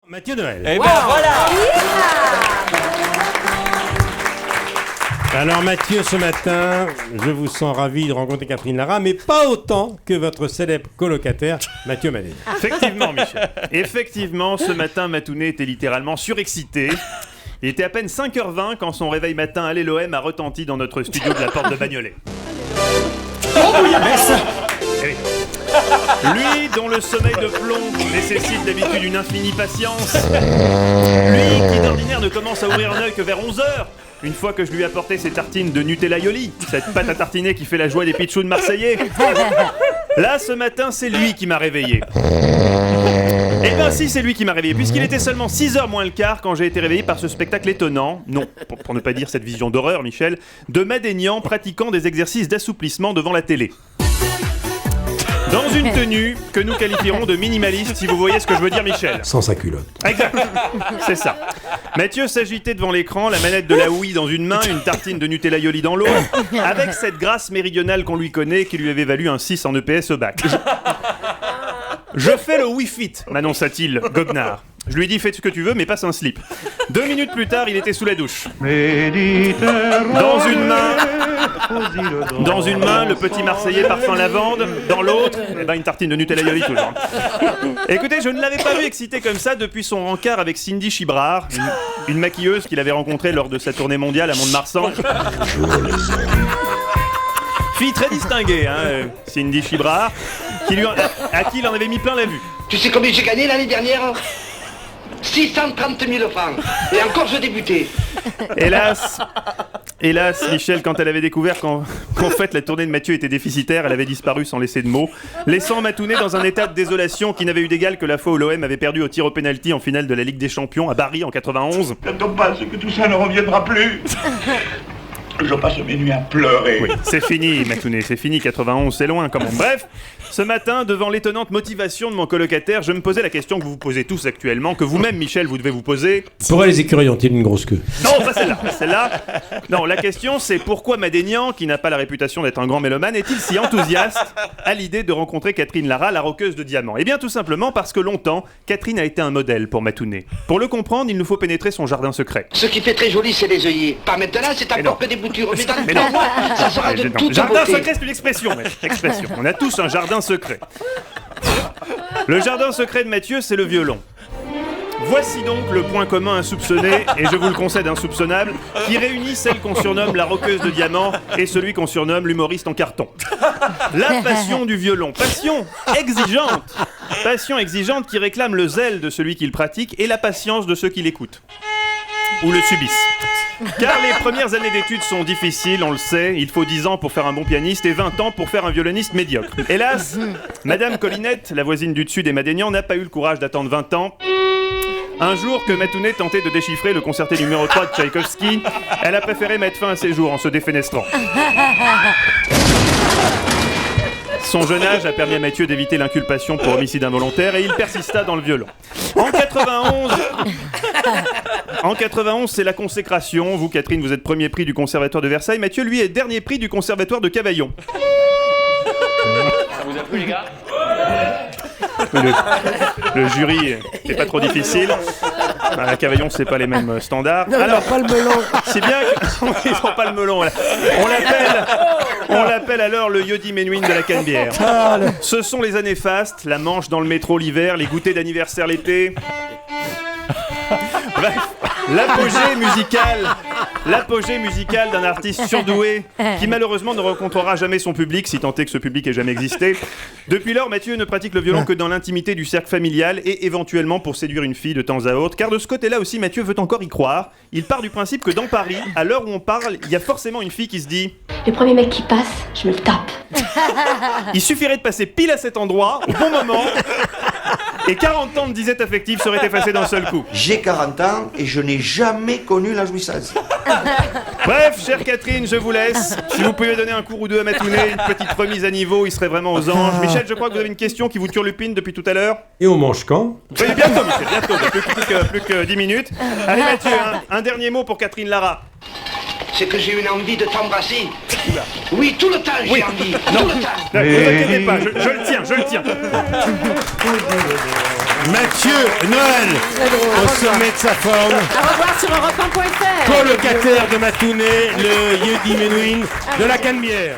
Mathieu Noël. Et ben voilà. Alors Mathieu, ce matin, je vous sens ravi de rencontrer Catherine Lara, mais pas autant que votre célèbre colocataire, Mathieu Madénian. Effectivement, Michel. Effectivement, ce matin, Matounet était littéralement surexcité. Il était à peine 5h20 quand son réveil matin à l'OM a retenti dans notre studio de la porte de Bagnolet. Eh oui. Lui, dont le sommeil de plomb nécessite d'habitude une infinie patience. Lui, qui d'ordinaire ne commence à ouvrir un œil que vers 11h. Une fois que je lui ai apporté ses tartines de Nutella Ioli, cette pâte à tartiner qui fait la joie des pitchouns marseillais. Là, ce matin, c'est lui qui m'a réveillé. Eh ben si, c'est lui qui m'a réveillé, puisqu'il était seulement 6h moins le quart quand j'ai été réveillé par ce spectacle étonnant, non, pour ne pas dire cette vision d'horreur, Michel, de Madénian pratiquant des exercices d'assouplissement devant la télé. Dans une tenue que nous qualifierons de minimaliste, si vous voyez ce que je veux dire, Michel. Sans sa culotte. Exact, c'est ça. Mathieu s'agitait devant l'écran, la manette de la Wii dans une main, une tartine de Nutella Ioli dans l'autre, avec cette grâce méridionale qu'on lui connaît, qui lui avait valu un 6 en EPS au bac. Je fais le Wii Fit, m'annonça-t-il, goguenard. Je lui ai dit, fais ce que tu veux, mais passe un slip. 2 minutes plus tard, il était sous la douche. Dans une main, le petit Marseillais parfum lavande. Dans l'autre, une tartine de Nutella Ioli toujours. Écoutez, je ne l'avais pas vu excité comme ça depuis son rencard avec Cindy Chibrard, une maquilleuse qu'il avait rencontrée lors de sa tournée mondiale à Mont-de-Marsan. Fille très distinguée, Cindy Chibrard, à qui il en avait mis plein la vue. Tu sais combien j'ai gagné l'année dernière ? 630 000 francs. Et encore je débutais. Hélas, Michel, quand elle avait découvert qu'en fait la tournée de Mathieu était déficitaire, elle avait disparu sans laisser de mots, laissant Matounet dans un état de désolation qui n'avait eu d'égal que la fois où l'OM avait perdu au tir au pénalty en finale de la Ligue des Champions à Paris en 91. N'attends pas que tout ça ne reviendra plus. Je passe mes nuits à pleurer. Oui, c'est fini, Matounet, c'est fini, 91, c'est loin quand même. Bref, ce matin, devant l'étonnante motivation de mon colocataire, je me posais la question que vous vous posez tous actuellement, que vous-même, Michel, vous devez vous poser. Pourquoi les écureuils ont-ils une grosse queue ? Non, pas celle-là. Non, la question, c'est pourquoi Madénian, qui n'a pas la réputation d'être un grand mélomane, est-il si enthousiaste à l'idée de rencontrer Catherine Lara, la roqueuse de diamants ? Eh bien, tout simplement parce que longtemps, Catherine a été un modèle pour Matounet. Pour le comprendre, il nous faut pénétrer son jardin secret. Ce qui fait très joli, c'est les œillets. Pas maintenant, c'est encore que des boutures. Mais dans Mais le non. temps, ça sera de toute Jardin beauté. secret, c'est une expression, mec. Expression. On a tous un jardin secret. Le jardin secret de Mathieu, c'est le violon. Voici donc le point commun insoupçonné, et je vous le concède insoupçonnable, qui réunit celle qu'on surnomme la roqueuse de diamants et celui qu'on surnomme l'humoriste en carton. La passion du violon, passion exigeante qui réclame le zèle de celui qui le pratique et la patience de ceux qui l'écoutent. Ou le subissent. Car les premières années d'études sont difficiles, on le sait, il faut 10 ans pour faire un bon pianiste et 20 ans pour faire un violoniste médiocre. Hélas, Madame Collinette, la voisine du dessus des Madénian, n'a pas eu le courage d'attendre 20 ans. Un jour que Matounet tentait de déchiffrer le concerté numéro 3 de Tchaïkovski, elle a préféré mettre fin à ses jours en se défenestrant. Son jeune âge a permis à Mathieu d'éviter l'inculpation pour homicide involontaire et il persista dans le violon. En 91, c'est la consécration. Vous, Catherine, vous êtes premier prix du Conservatoire de Versailles. Mathieu, lui, est dernier prix du Conservatoire de Cavaillon. Ça vous a plu, les gars ? Le jury n'est pas trop difficile. À Cavaillon, c'est pas les mêmes standards. Non, alors, pas le melon. C'est bien qu'ils n'ont pas le melon. Là. On l'appelle alors le Yodi Menuhin de la Canebière. Ce sont les années fastes, la manche dans le métro l'hiver, les goûters d'anniversaire l'été. Bref, l'apogée musicale d'un artiste surdoué qui malheureusement ne rencontrera jamais son public, si tant est que ce public ait jamais existé. Depuis lors, Mathieu ne pratique le violon que dans l'intimité du cercle familial et éventuellement pour séduire une fille de temps à autre, car de ce côté-là aussi, Mathieu veut encore y croire. Il part du principe que dans Paris, à l'heure où on parle, il y a forcément une fille qui se dit « Le premier mec qui passe, je me le tape. » Il suffirait de passer pile à cet endroit, au bon moment, et 40 ans de disette affective seraient effacés d'un seul coup. J'ai 40 ans et je n'ai jamais connu la jouissance. Bref, chère Catherine, je vous laisse. Si vous pouvez donner un cours ou deux à Matounet, une petite remise à niveau, il serait vraiment aux anges. Michel, je crois que vous avez une question qui vous turlupine depuis tout à l'heure. Et on mange quand ? Oui, bientôt, Michel, bientôt. Plus que 10 minutes. Allez, Mathieu, un dernier mot pour Catherine Lara. C'est que j'ai une envie de t'embrasser. Oui, tout le temps j'ai envie. Non, Tout le temps. ne vous inquiétez pas, je le tiens. Mathieu Noël, au sommet de sa forme. À revoir sur europe1.fr. Colocataire de Matounet, le Yedi Menuhin de la Canebière.